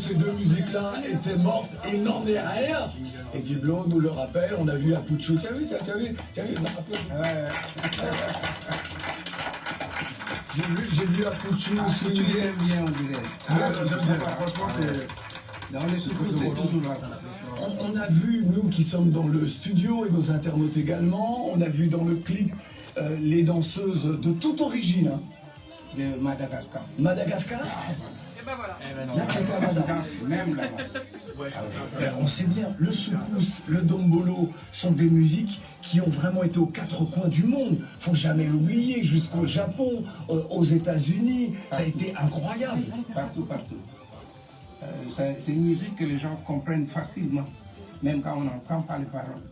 Ces deux musiques-là étaient mortes et n'en est rien. Et Diblo nous le rappelle, on a vu Apuchu, t'as vu, j'ai vu Apuchu, tu aimes bien, on dirait. Franchement, c'est... Dans les secousses, c'est toujours là. On a vu, nous qui sommes dans le studio et nos internautes également, on a vu dans le clip les danseuses de toute origine. Hein. De Madagascar. Madagascar. Et ben voilà. Même là-bas. On sait bien, le soukous, le dombolo sont des musiques qui ont vraiment été aux quatre coins du monde. Faut jamais l'oublier, jusqu'au Japon, aux États-Unis, ça a été incroyable. Partout. C'est une musique que les gens comprennent facilement, même quand on n'entend pas les paroles.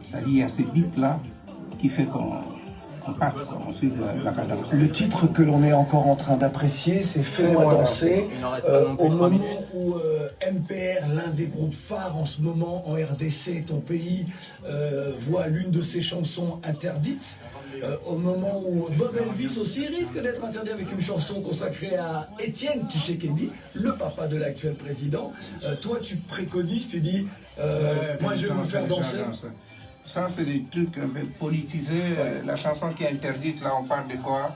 C'est-à-dire, il y a ces beats-là qui fait qu'on suit la cadence. Le titre que l'on est encore en train d'apprécier, c'est Fais-moi danser. Au moment où MPR, l'un des groupes phares en ce moment en RDC, ton pays, voit l'une de ses chansons interdite, au moment où Bob Elvis aussi risque d'être interdit avec une chanson consacrée à Étienne Tshisekedi, le papa de l'actuel président, toi tu préconises, tu dis, moi je vais vous faire danser. Ça, c'est des trucs un peu politisés. La chanson qui est interdite, là, on parle de quoi?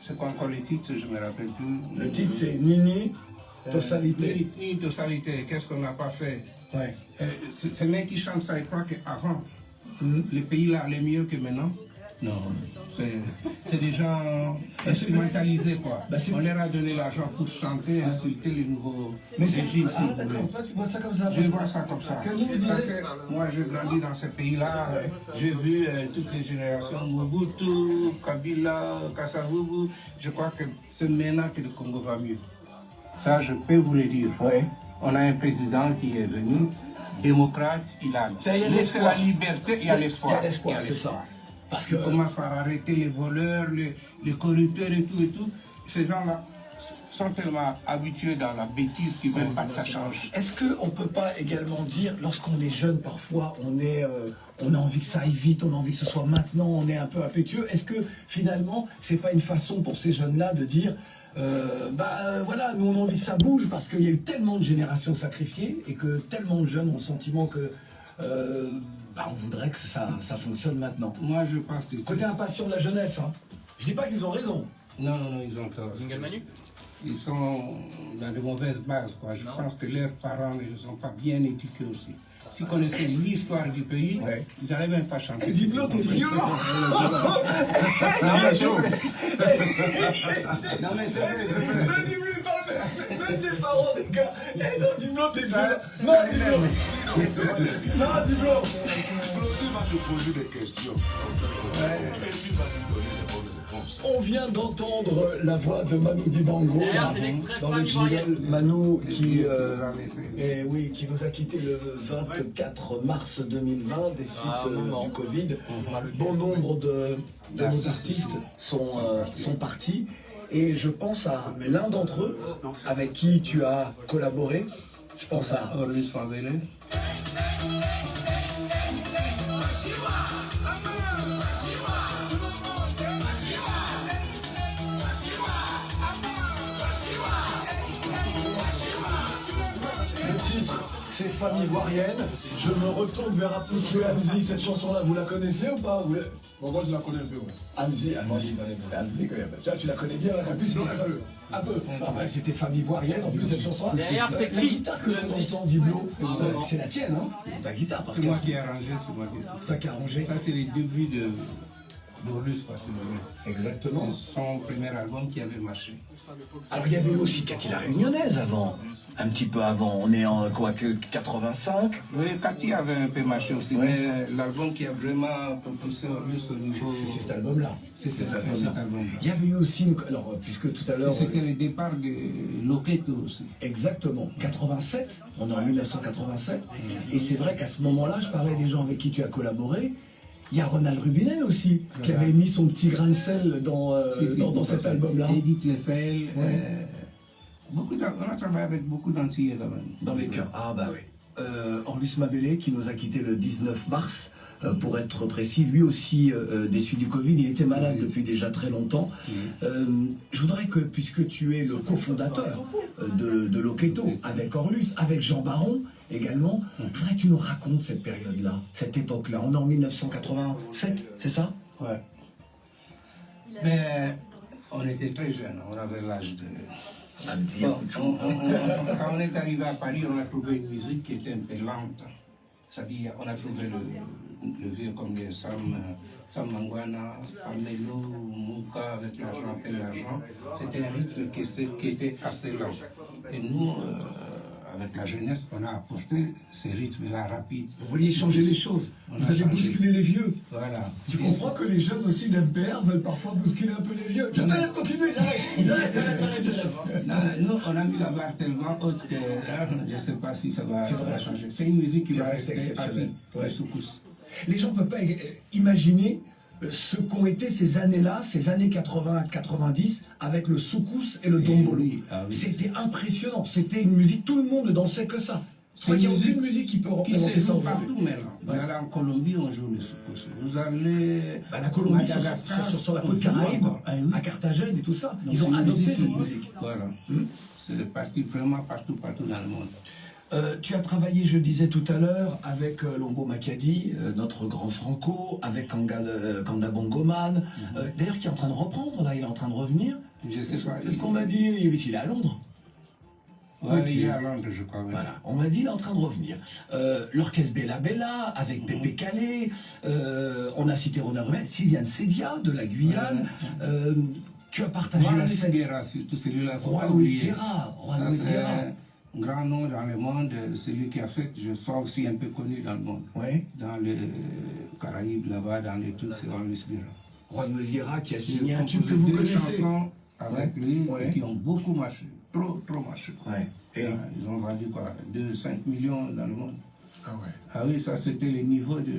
C'est quoi encore le titre? Je ne me rappelle plus. Le titre, c'est Nini Tossalité. Nini Tossalité, qu'est-ce qu'on n'a pas fait? Ouais. Ces mecs qui chantent ça, ils croient qu'avant, les pays là allaient mieux que maintenant. Non, c'est des gens instrumentalisés, quoi. Bah, on leur a donné l'argent pour chanter, insulter les nouveaux régimes. Ah d'accord, toi tu vois ça comme ça? Je vois ça comme ça. Parce que moi j'ai grandi dans ces pays-là, j'ai vu toutes les générations, Mobutu, Kabila, Kasavubu. Je crois que c'est maintenant que le Congo va mieux. Ça, je peux vous le dire. Ouais. On a un président qui est venu, démocrate, il a laissé la liberté, il y a l'espoir. Il y a l'espoir, c'est ça. Parce que on commence par arrêter les voleurs, les corrupteurs et tout. Ces gens-là sont tellement habitués dans la bêtise qu'ils ne veulent pas que ça change. Est-ce qu'on ne peut pas également dire, lorsqu'on est jeune, parfois, on a envie que ça aille vite, on a envie que ce soit maintenant, on est un peu impétueux. Est-ce que finalement, c'est pas une façon pour ces jeunes-là de dire, voilà, nous on a envie que ça bouge parce qu'il y a eu tellement de générations sacrifiées et que tellement de jeunes ont le sentiment que on voudrait que ça fonctionne maintenant. Moi je pense que côté impatient de la jeunesse, hein. Je dis pas qu'ils ont raison. Non, ils ont tort. Jingle Manu. Ils sont dans de mauvaises bases, quoi. Je pense que leurs parents ne sont pas bien éduqués aussi. S'ils connaissaient l'histoire du pays, ils n'arrivent même pas à chanter. Dis-le, t'es violent. Non mais c'est vrai. Dis-le, parle même des parents des gars. Non, dis-le, t'es violent. Non, dis-le. Non, dis-le. Il va te poser des questions. Et tu vas lui donner les bonnes réponses. On vient d'entendre la voix de Manu Dibango dans le jingle. Manu qui, qui nous a quitté le 24 mars 2020 des suites du Covid. Bon nombre de nos artistes sont partis. Et je pense à l'un d'entre eux avec qui tu as collaboré. Je pense à Orlus Mavele. Le titre, c'est Femme ivoirienne. Je me retourne vers Apuchu et Hamzi. Cette chanson-là, vous la connaissez ou pas? Bon, moi je la connais un peu, ouais. Hamzi, tu la connais bien, en plus un peu. C'était Femme ivoirienne, en plus cette chanson. Derrière, c'est la qui? guitare que l'on entend, Diblo, c'est la tienne, hein? Ta guitare, parce C'est que moi qui ai arrangé, c'est moi qui ai c'est toi qui as arrangé. Ça, c'est les débuts d'Orlus, quoi, Exactement. C'est son premier album qui avait marché. Alors il y avait aussi Cathy la Réunionnaise avant, un petit peu avant, on est en quoi, que 85? Oui, Cathy avait un peu marché aussi, mais l'album qui a vraiment propulsé Orlus au niveau... C'est cet album-là. C'est cet album-là. Il y avait eu aussi, alors puisque tout à l'heure... C'était le départ de Loketo aussi. Exactement, 87, on est en 1987, et c'est vrai qu'à ce moment-là, je parlais des gens avec qui tu as collaboré. Il y a Ronald Rubinel aussi, qui avait mis son petit grain de sel dans cet album-là. Edith Lefel, on a travaillé avec beaucoup d'Antillais là-bas. Dans les cœurs, ah bah oui. Orlus Mabélé, qui nous a quitté le 19 mars, pour être précis, lui aussi des suites du Covid. Il était malade depuis déjà très longtemps. Je voudrais que, puisque tu es le cofondateur de Loketo, avec Orlus, avec Jean Baron également, je voudrais que tu nous racontes cette période-là, cette époque-là. On est en 1987, c'est ça? Ouais. Mais on était très jeunes, on avait l'âge de... Bon, quand on est arrivé à Paris, on a trouvé une musique qui était un peu lente. C'est-à-dire, on a trouvé le vieux comme des Sam Mangwana, Pamelo, Mouka, avec l'argent, appelle l'argent. C'était un rythme qui était assez lent. Et nous, avec la jeunesse, on a apporté ces rythmes-là rapides. Vous vouliez changer les choses. Vous avez bousculé les vieux. Voilà. Tu comprends que les jeunes aussi d'MPR veulent parfois bousculer un peu les vieux. Je te laisse continuer, j'arrête. Nous, on a mis la barre tellement haute que je ne sais pas si ça va changer. C'est une musique qui va rester exceptionnelle. Ouais. Les gens ne peuvent pas imaginer ce qu'ont été ces années-là, ces années 80-90, avec le soukous et le dombolo. Oui. C'était impressionnant, c'était une musique, tout le monde dansait que ça. Je crois qu'il n'y a aucune musique qui peut représenter ça partout maintenant. Vous allez en Colombie, on joue le soukous. Vous allez... la Colombie, sur la côte Caraïbe, à Carthagène et tout ça, ils ont adopté cette musique. Voilà. C'est parti vraiment partout dans le monde. Tu as travaillé, je le disais tout à l'heure, avec Lombo Makadi, notre grand Franco, avec Kanda Bongoman, d'ailleurs qui est en train de reprendre, là, il est en train de revenir. Je sais pas. C'est ce qu'on m'a dit, il est à Londres. Oui, il est à Londres, je crois. Voilà, on m'a dit il est en train de revenir. L'orchestre Bella Bella, avec Pépé Calais, on a cité Ronan Remel, Sylviane Sedia de la Guyane. Tu as partagé la scène. Guerra, surtout celui-là. Juan Luis Guerra. Grand nom dans le monde, celui qui a fait que je sois aussi un peu connu dans le monde. Ouais. Dans les Caraïbes, là-bas, dans les trucs, c'est Juan Luis Guerra. Juan Luis Guerra qui a signé un tube que vous connaissez. Avec lui, qui ont beaucoup marché, trop marché. Ouais. Et ils ont vendu quoi, 2-5 millions dans le monde. Ah ouais. Ah oui, ça c'était le niveau de...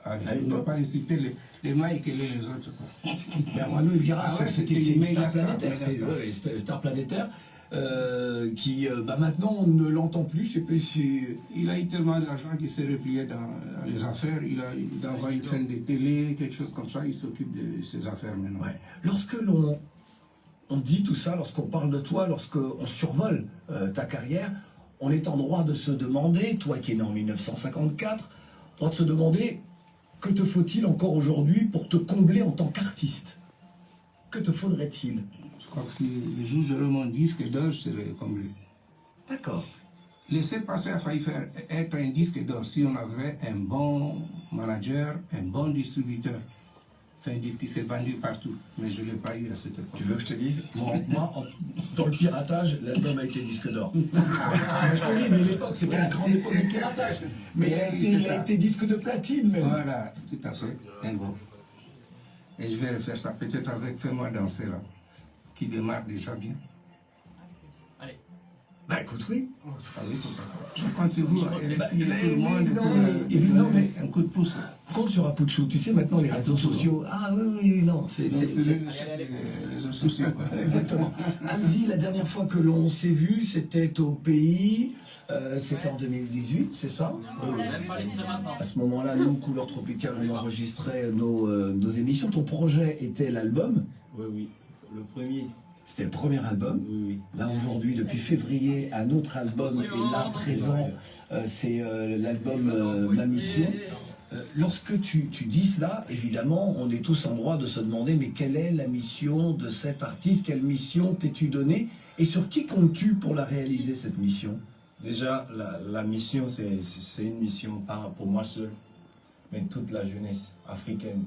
Allez, je ne vais pas les citer, les Mike et les autres. Mais Juan Luis Guerra, c'était une star planétaire. C'était une star planétaire. Qui maintenant on ne l'entend plus. Il a eu tellement d'argent qu'il s'est replié dans les affaires. Il envoie une chaîne de télé, quelque chose comme ça. Il s'occupe de ses affaires maintenant. Ouais. Lorsque on dit tout ça, lorsqu'on parle de toi, lorsqu'on survole ta carrière, on est en droit de se demander, toi qui es né en 1954, droit de se demander que te faut-il encore aujourd'hui pour te combler en tant qu'artiste? Que te faudrait-il? Je crois que si le jour où j'aurai mon disque d'or, je serai comme lui. D'accord. Laisser passer a failli être un disque d'or si on avait un bon manager, un bon distributeur. C'est un disque qui s'est vendu partout, mais je ne l'ai pas eu à cette époque. Tu veux que je te dise? Moi, dans le piratage, l'album a été disque d'or. Je te dis, mais l'époque, c'était la grande époque du piratage. Mais il a été disque de platine même. Voilà, tout à fait, un bon. Et je vais faire ça peut-être avec Fais-moi danser là, qui démarre déjà bien. Allez. Bah écoute, oui. Ah oui, quand tu vois, tout le monde, mais un coup de pouce. Compte sur Apuchou, tu sais maintenant les réseaux sociaux. Ah oui, non, c'est les réseaux sociaux. Exactement. Hamzi, la dernière fois que l'on s'est vu, c'était au pays. C'était en 2018, c'est ça? À ce moment-là, nous, Couleur Tropicale, on enregistrait nos émissions. Ton projet était l'album? Oui, le premier. C'était le premier album. Oui. Là, aujourd'hui, depuis février, un autre album est là, présent. C'est l'album Ma Mission. Lorsque tu dis cela, évidemment, on est tous en droit de se demander mais quelle est la mission de cet artiste? Quelle mission t'es-tu donnée? Et sur qui comptes-tu pour la réaliser, cette mission? Déjà, la mission, c'est une mission pas pour moi seul, mais toute la jeunesse africaine,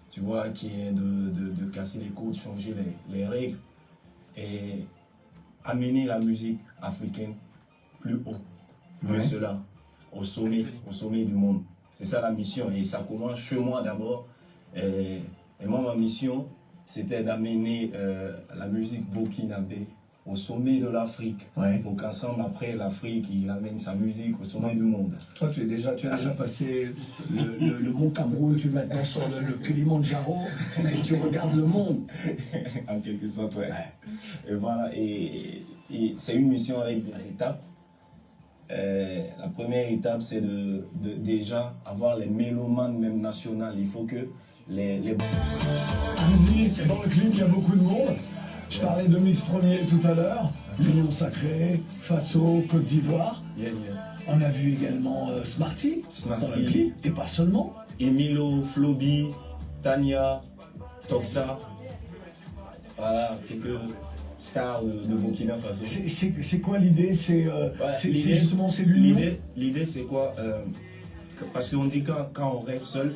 tu vois, qui est de casser les codes, changer les règles et amener la musique africaine plus haut que cela, au sommet du monde. C'est ça la mission et ça commence chez moi d'abord. Et moi, ma mission, c'était d'amener la musique burkinabé au sommet de l'Afrique. Pour qu'ensemble, après, l'Afrique, il amène sa musique au sommet du monde. Toi, tu as déjà passé le mont Cameroun, tu es maintenant sur le Kilimandjaro et tu regardes le monde. En quelque sorte, ouais. Et voilà, et c'est une mission avec des étapes. la première étape, c'est de déjà avoir les mélomanes même nationales. Il faut que les... Amzi, dans le clip, il y a beaucoup de monde. Je parlais de Mix Premier tout à l'heure. L'Union Sacrée, Faso, Côte d'Ivoire. On a vu également Smarty dans le clip, et pas seulement. Emilo, Flobi, Tania, Toxa. Voilà, quelques stars de Burkina Faso. C'est quoi l'idée? C'est justement l'union. L'idée c'est quoi? Parce qu'on dit quand on rêve seul,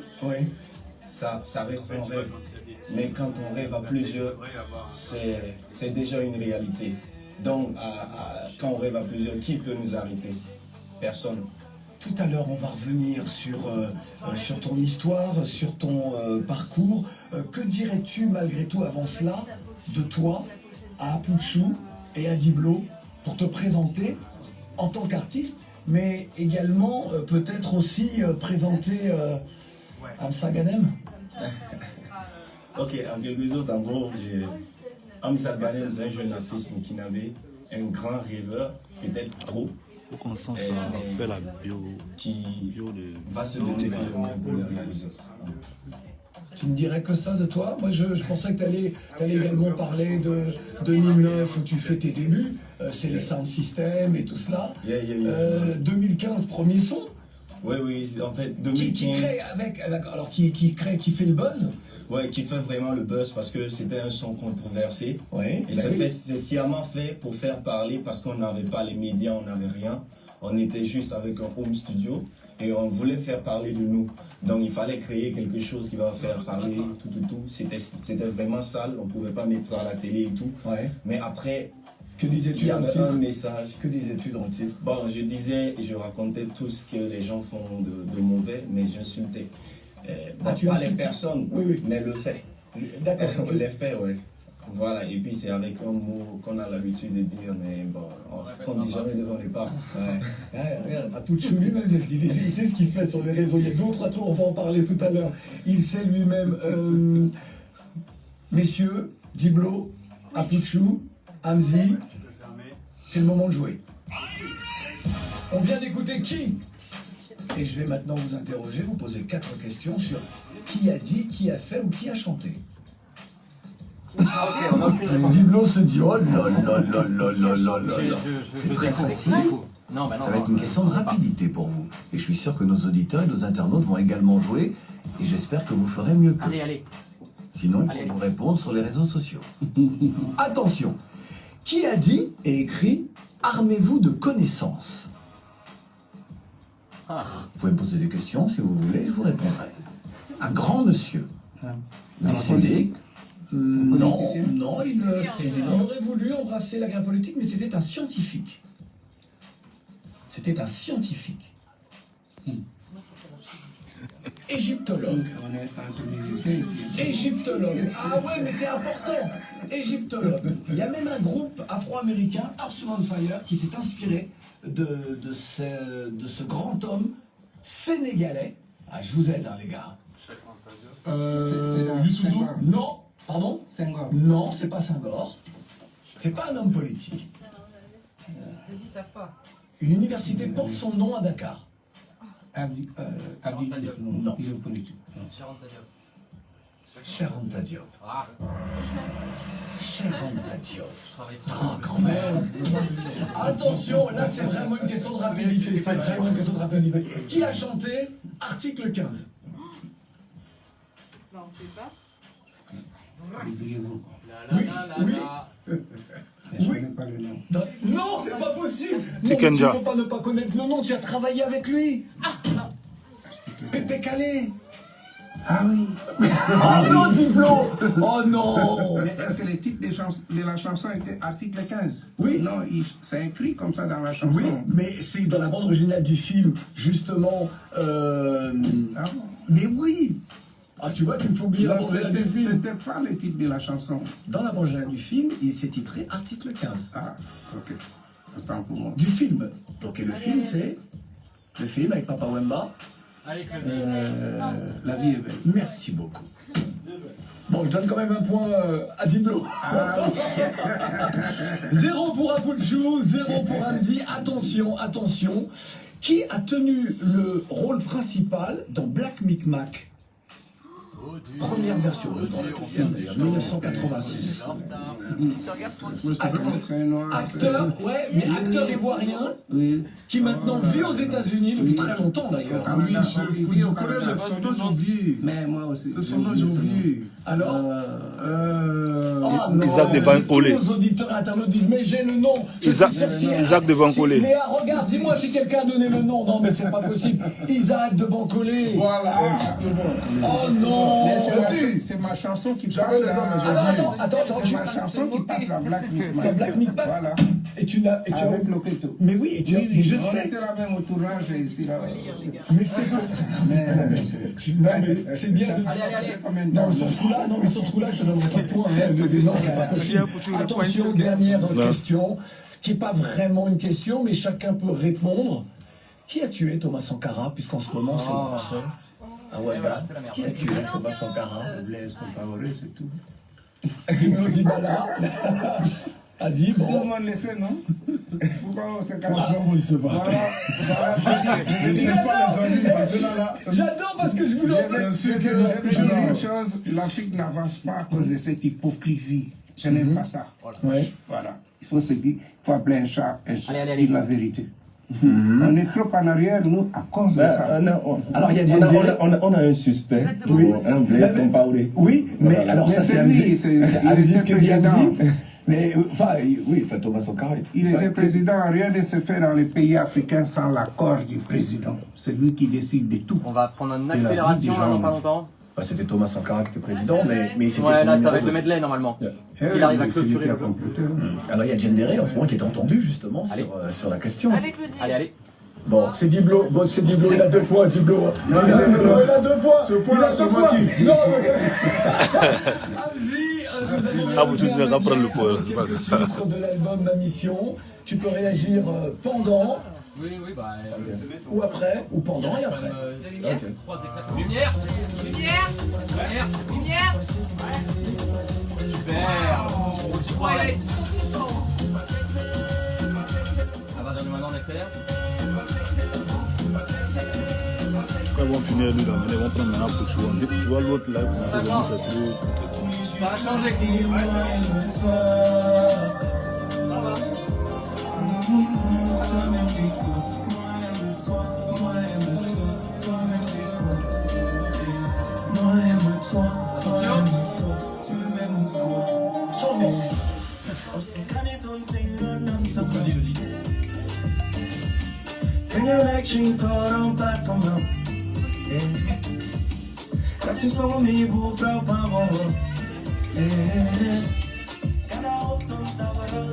ça reste un rêve. Mais quand on rêve à plusieurs, c'est déjà une réalité. Donc quand on rêve à plusieurs, qui peut nous arrêter? Personne. Tout à l'heure, on va revenir sur ton histoire, sur ton parcours. Que dirais-tu malgré tout avant cela de toi à Apouchou et à Diblo pour te présenter en tant qu'artiste, mais également peut-être aussi présenter Amsa Ganem? Ok, en quelque sorte, en gros, Amsa Ganem, c'est un jeune artiste burkinabé, un grand rêveur, peut-être trop. Faut qu'on s'en fait la bio de... va se donner dans le monde pour la réaliser. Tu me dirais que ça de toi? Moi, je pensais que tu allais également parler de 2009 où tu fais tes débuts. C'est les sound systems et tout cela. 2015, premier son. Oui, en fait, 2015... Qui fait le buzz? Ouais, qui fait vraiment le buzz parce que c'était un son controversé. Ouais, et c'est sciemment fait pour faire parler parce qu'on n'avait pas les médias, on n'avait rien. On était juste avec un home studio et on voulait faire parler de nous. Donc il fallait créer quelque chose qui va faire parler tout. C'était vraiment sale, on ne pouvait pas mettre ça à la télé et tout. Ouais. Mais après, que disais-tu il y avait un message. Que disais-tu dans le titre? Bon, je racontais tout ce que les gens font de mauvais, mais j'insultais. Pas les personnes, mais le fait. D'accord. Les faits, oui. Voilà, et puis c'est avec un mot qu'on a l'habitude de dire, mais bon, on ne dit jamais devant les parents. Regarde, Apouchou lui-même, c'est ce qu'il dit, il sait ce qu'il fait sur les réseaux. Il y a d'autres tours, on va en parler tout à l'heure. Il sait lui-même. Messieurs, Diblo, Apouchou, Amzi, c'est le moment de jouer. On vient d'écouter qui? Et je vais maintenant vous interroger, vous poser 4 questions sur qui a dit, qui a fait ou qui a chanté. Diblo se dit oh là là là là là là là. C'est très facile. Ça va être une question de rapidité pour vous. Et je suis sûr que nos auditeurs et nos internautes vont également jouer. Et j'espère que vous ferez mieux qu'eux. Allez. Sinon, ils pourront vous répondre sur les réseaux sociaux. Attention. Qui a dit et écrit « Armez-vous de connaissances » Vous pouvez me poser des questions si vous voulez, je vous répondrai. Un grand monsieur, décédé. Non, il aurait voulu embrasser la guerre politique, mais c'était un scientifique. C'était un scientifique. Égyptologue. Égyptologue. Ah ouais, mais c'est important. Égyptologue. Il y a même un groupe afro-américain, Earth on Fire, qui s'est inspiré de ce grand homme sénégalais. Ah, je vous aide, hein, les gars. C'est Non. Pardon? Senghor. Non, c'est pas Senghor. C'est pas un homme politique. Une université porte son nom à Dakar. Non. Il est politique. Cheikh Anta Diop. Cheikh Anta Diop. Oh, quand même. Attention, là c'est vraiment une question de rapidité. C'est vraiment une question de rapidité. Qui a chanté Article 15? Non, c'est pas. Oui. Non, c'est pas possible. C'est Kenja. Tu peux pas ne pas connaître le nom, tu as travaillé avec lui. Pépé Calais. Ah oui. Oh non, Diblo. Oh non. Mais est-ce que le titre de la chanson était article 15? Oui. Non, c'est écrit comme ça dans la chanson. Oui, mais c'est dans la bande originale du film, justement. Ah bon? Mais oui. Ah, tu vois qu'il me faut oublier la bande originale du film. C'était pas le titre de la chanson. Dans la bande originale du film, il s'est titré Article 15. Ah, ok. Attends pour moi. Du film. Donc, et le film, c'est le film avec Papa Wemba. Allez, La vie est belle. Merci beaucoup. Bon, Bon, je donne quand même un point à Diblo. 0 pour Apulchou, 0 pour Hamzi. Attention, attention. Qui a tenu le rôle principal dans Black Micmac? Première version, dans la deuxième d'ailleurs, 1986. Acteur, ouais, mais acteur ivoirien, qui maintenant vit aux États-Unis depuis très longtemps d'ailleurs. Oui, au collège, c'est son nom, j'ai oublié. Mais moi aussi. C'est son nom, j'ai oublié. Alors Isaac de Bancolé. Tous nos auditeurs internautes disent, mais j'ai le nom. Isaac de Bancolé. Léa, regarde, dis-moi si quelqu'un a donné le nom. Non, mais c'est pas possible. Isaac de Bancolé. Voilà, exactement. Oh non. C'est ma chanson qui passe Attends, c'est ma chanson qui passe la Black Micmac. La Black Micmac. Voilà. Et tu l'as. Avec Loketo. Mais oui, et tu as. Mais je On sais. était là même au tournage ici là. Mais c'est c'est bien de Allez. Non, sur ce coup-là, je te donnerai pas de point. Non, c'est pas possible. Attention, dernière question, qui n'est pas vraiment une question, mais chacun peut répondre. Qui a tué Thomas Sankara, puisqu'en ce moment c'est le procès? Ah ouais, bah, qui a tué Thomas Sankara? Blaise Compaoré, c'est tout. Diblo Dibala a dit, Tout le bon. monde le sait, non? Pourquoi on se cache? Franchement, moi, je sais pas. Je cherche pas les amis, parce que là. J'adore parce que je vous l'en Bien sûr Je que. veux dire une chose, l'Afrique n'avance pas à cause de cette hypocrisie. Je n'aime pas ça. Ouais. Voilà. Il faut se dire, il faut appeler un chat, Allez. dire la vérité. On est trop en arrière, nous, à cause de ça. Alors, il y a On a un suspect, un Blaise Compaoré. Oui, mais Voilà. alors ça Mais c'est c'est Hamzi. lui, C'est il Hamzi était ce que dit président. Hamzi. Mais enfin, oui, Thomas Sankara. Il était président, rien ne se fait dans les pays africains sans l'accord du président. C'est lui qui décide de tout. On va prendre une Et la vie accélération des là dans gens. pas longtemps. Enfin, c'était Thomas Sankara qui était président, mais c'était Ouais, son là ça numéro va être le deux. medley normalement. Eh, S'il arrive à mais c'est clôturer lui qui a le jeu. complété. Alors il y a Djendéré en ce moment qui est entendu justement Allez. sur la question. Allez. Bon, c'est Diblo, il a 2 points, Diblo. Non, il a 2 points. Ce point-là, Il a c'est 2 moi points. qui. Non, Hamzi, nous avons vous ne pouvez pas prendre le point. C'est le titre de l'album Ma Mission. Tu peux réagir pendant Oui, bah. ou après, ou pendant et après. Lumière. Ok. 3 éclats. Lumière. Super. On s'y croit, allez. À partir de maintenant, on accélère. Quand ils vont finir lui là, ils vont prendre maintenant pour jouer. Tu vois l'autre là, c'est vraiment ça plus. Ça va changer. Ça va.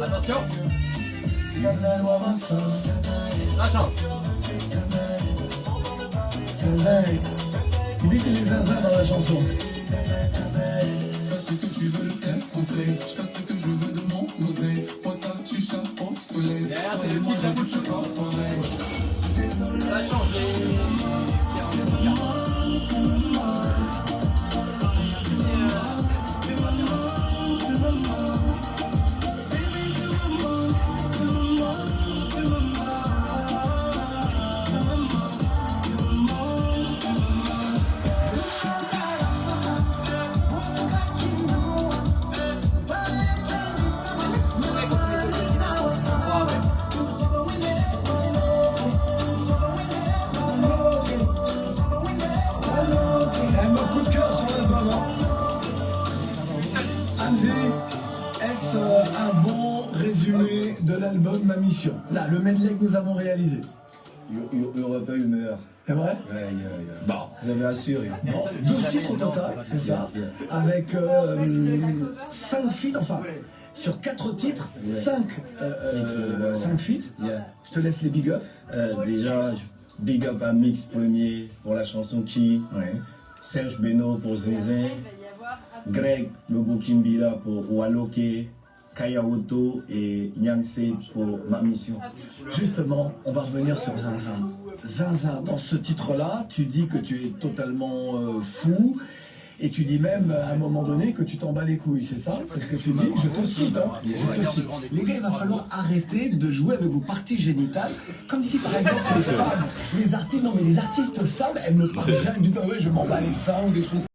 Attention. La chance. Il dit qu'il est zinzin dans la chanson. Fais ce que tu veux de tes conseils. Je fais ce que je veux de mon oseille. Pota, tu chapes au soleil. Derrière, Toi c'est et le moi, petit la chapeau. bouche c'est pas pareil. Ça a changé. Un coup de cœur sur l'album. Hamzi, est-ce un bon résumé de l'album Ma Mission? Là, le medley que nous avons réalisé. Il n'y aurait pas eu meilleur. C'est vrai? Ouais, Bon. Vous avez assuré. Bon, 12 titres au total, c'est ça. Avec 5 feats, enfin, sur 4 titres, 5 feats. Yeah. Je te laisse les big up. Déjà, big up à Mix premier pour la chanson Qui. Ouais. Serge Beno pour Zinzin. Greg Lobokimbila pour Waloke. Kayaoto et Nyangse pour Ma Mission. Justement, on va revenir sur Zinzin. Zinzin, dans ce titre-là, tu dis que tu es totalement fou Et tu dis même à un moment donné que tu t'en bats les couilles, c'est ça? C'est ce que tu dis? Je te cite, hein. Je te cite. Les gars, il va falloir arrêter de jouer avec vos parties génitales, comme si par exemple les femmes, les artistes, non mais les artistes femmes, elles ne parlent jamais du ouais, je m'en bats les seins ou des choses.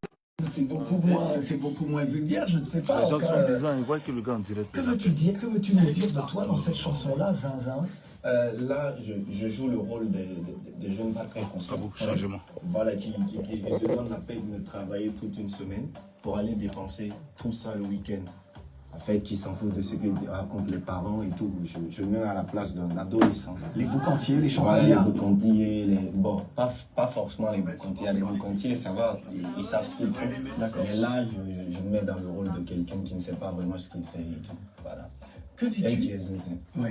C'est beaucoup moins vulgaire, je ne sais pas. Les gens sont bizarres, ils voient que le gars en direct. Que veux-tu dire, que veux-tu nous dire de toi dans cette chanson-là, Zinzin? Là, je joue le rôle des jeunes pas très conscients. Beaucoup de changements. Voilà, qui se donnent la peine de travailler toute une semaine pour aller dépenser tout ça le week-end. En fait, qui s'en foutent de ce que racontent les parents et tout. Je mets à la place d'un adolescent. Les boucantiers, les voilà, les champagnards. boucantiers, bon, pas forcément les boucantiers. Les boucantiers, ça va, ils savent ce qu'ils font. Mais là, je me mets dans le rôle de quelqu'un qui ne sait pas vraiment ce qu'il fait et tout. Voilà. Que dis-tu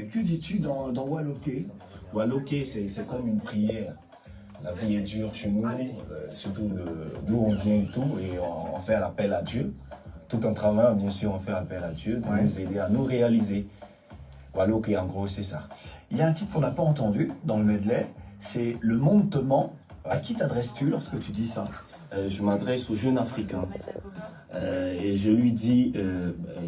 que dis-tu dans Waloké? Waloké, c'est comme une prière. La vie est dure chez nous, surtout d'où on vient et tout, et on fait l'appel à Dieu. Tout en travaillant, bien sûr, on fait appel à Dieu pour nous aider à nous réaliser. Waloké, en gros, c'est ça. Il y a un titre qu'on n'a pas entendu dans le medley, c'est « Le monde te ment ». À qui t'adresses-tu lorsque tu dis ça? Je m'adresse aux jeunes Africains. Et je lui dis,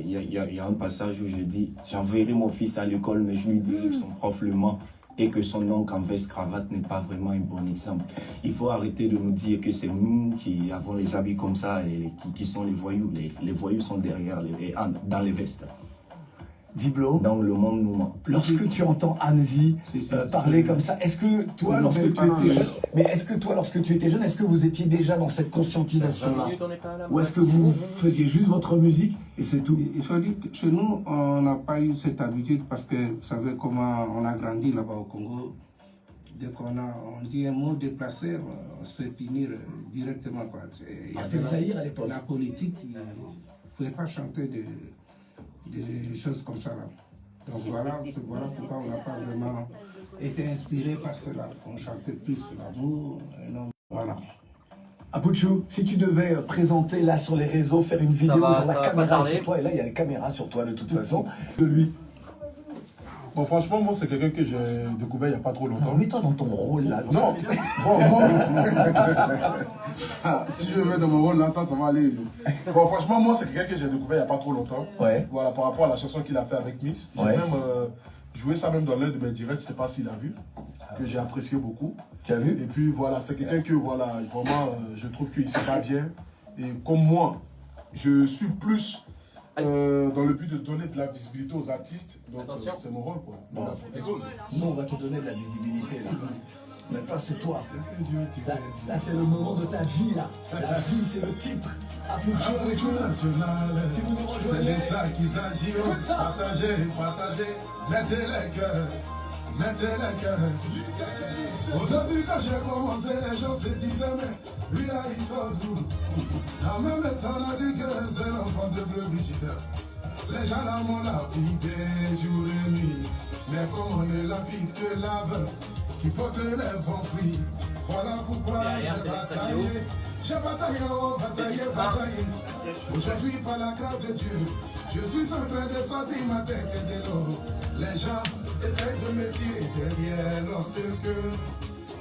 il y a un passage où je dis, j'enverrai mon fils à l'école, mais je lui dirai que son prof le ment et que son oncle en veste-cravate n'est pas vraiment un bon exemple. Il faut arrêter de nous dire que c'est nous qui avons les habits comme ça et qui sont les voyous. Les voyous sont derrière, dans les vestes. Diblo, dans le monde nous ment. Lorsque tu entends Hamzy parler comme ça, est-ce que toi, lorsque tu étais jeune, est-ce que vous étiez déjà dans cette conscientisation-là? Ou est-ce que vous faisiez juste votre musique et c'est tout? Il faut dire que chez nous, on n'a pas eu cette habitude parce que vous savez comment on a grandi là-bas au Congo. Dès qu'on dit un mot déplacé, on se fait punir directement. C'était le Zaïre à l'époque. La politique, vous ne pouvez pas chanter des choses comme ça là. Donc voilà pourquoi on n'a pas vraiment été inspiré par cela. On chantait plus l'amour, voilà. Abouchou, si tu devais présenter là sur les réseaux, faire une vidéo, genre la caméra sur toi, et là il y a les caméras sur toi de toute façon, de lui. Bon, franchement, moi, c'est quelqu'un que j'ai découvert il n'y a pas trop longtemps. Mets-toi dans ton rôle là. Non, bon, moi, si je me mets dans mon rôle là, ça va aller. Bon, franchement, moi, c'est quelqu'un que j'ai découvert il n'y a pas trop longtemps. Ouais. Voilà, par rapport à la chanson qu'il a fait avec Miss. J'ai même joué ça même dans l'un de mes directs, je ne sais pas s'il a vu, que j'ai apprécié beaucoup. Tu as vu? Et puis voilà, c'est quelqu'un que voilà, vraiment, je trouve qu'il se bat bien. Et comme moi, je suis plus dans le but de donner de la visibilité aux artistes. Donc c'est mon rôle quoi. Bon. Nous on va te donner de la visibilité là. Maintenant c'est toi. Là c'est le moment de ta vie là. La vie c'est le titre. Abouchou national. Si vous nous c'est rejoignez. les ça qui s'agissent. Partagez. Mettez les cœurs. Au début quand j'ai commencé, les gens se disaient mais lui là il sort d'où? En même temps on a dit que c'est l'enfant de Bleu Brigitte. Les gens là m'ont lapidé jour et nuit. Mais comme on est lapide que l'arbre qui porte les bons fruits. Voilà pourquoi j'ai bataillé. J'ai bataillé. Aujourd'hui par la grâce de Dieu, je suis en train de sortir ma tête de l'eau. Les gens essayent de me tirer derrière lorsque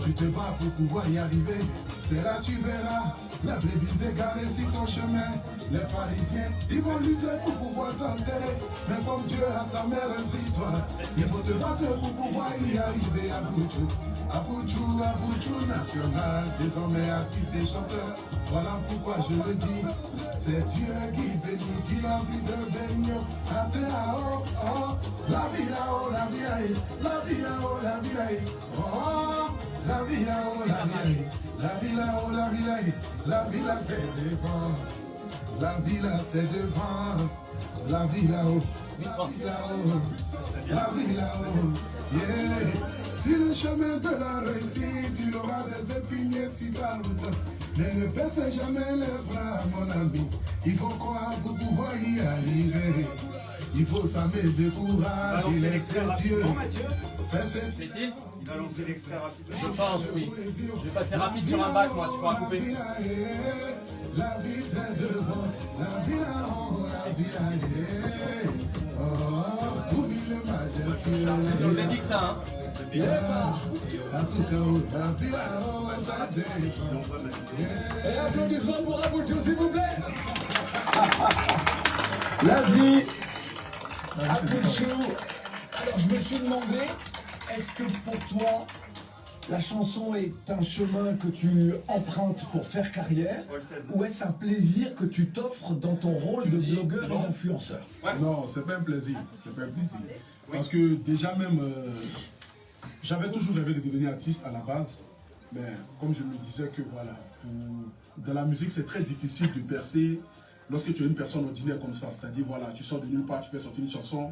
tu te bats pour pouvoir y arriver. C'est là tu verras la brebis égarée sur ton chemin. Les pharisiens, ils vont lutter pour pouvoir t'enterrer. Mais comme Dieu a sa mère ainsi toi, il faut te battre pour pouvoir y arriver. Abouchou national, désormais artiste et chanteur. Voilà pourquoi je le dis, c'est Dieu qui bénit, qui a envie de bénir. La vie là-haut, la vie là-haut, la vie là-haut, la vie là-haut. Oh, la vie là-haut, la vie là-haut, la vie là-haut, la vie là-haut. La vie là c'est devant, la vie là c'est devant, la vie là-haut, la vie là-haut, la vie là-haut. Yeah. Sur le chemin de la réussite, tu auras des épiniers sur ta route. Mais ne baisse jamais les bras, mon ami. Il faut croire pour pouvoir y arriver. Il faut s'armer de courage et laisser Dieu. Plaît-il? Il va lancer l'extrait rapide. Je pense, oui. Je vais passer rapide sur un bac, moi, tu pourras couper. La vie c'est devant, la vie là-haut, la vie là-haut. Oh, pour le majesté. C'est sur le Médix, ça, hein. Et applaudissements pour Abouchou, s'il vous plaît. La vie, Abouchou. Alors je me suis demandé, est-ce que pour toi, la chanson est un chemin que tu empruntes pour faire carrière, ou est-ce un plaisir que tu t'offres dans ton rôle de blogueur et d'influenceur? Non, c'est pas un plaisir, c'est pas un plaisir. Parce que déjà même, j'avais toujours rêvé de devenir artiste à la base, mais comme je me disais que voilà, dans la musique c'est très difficile de percer lorsque tu es une personne ordinaire comme ça, c'est-à-dire voilà, tu sors de nulle part, tu fais sortir une chanson,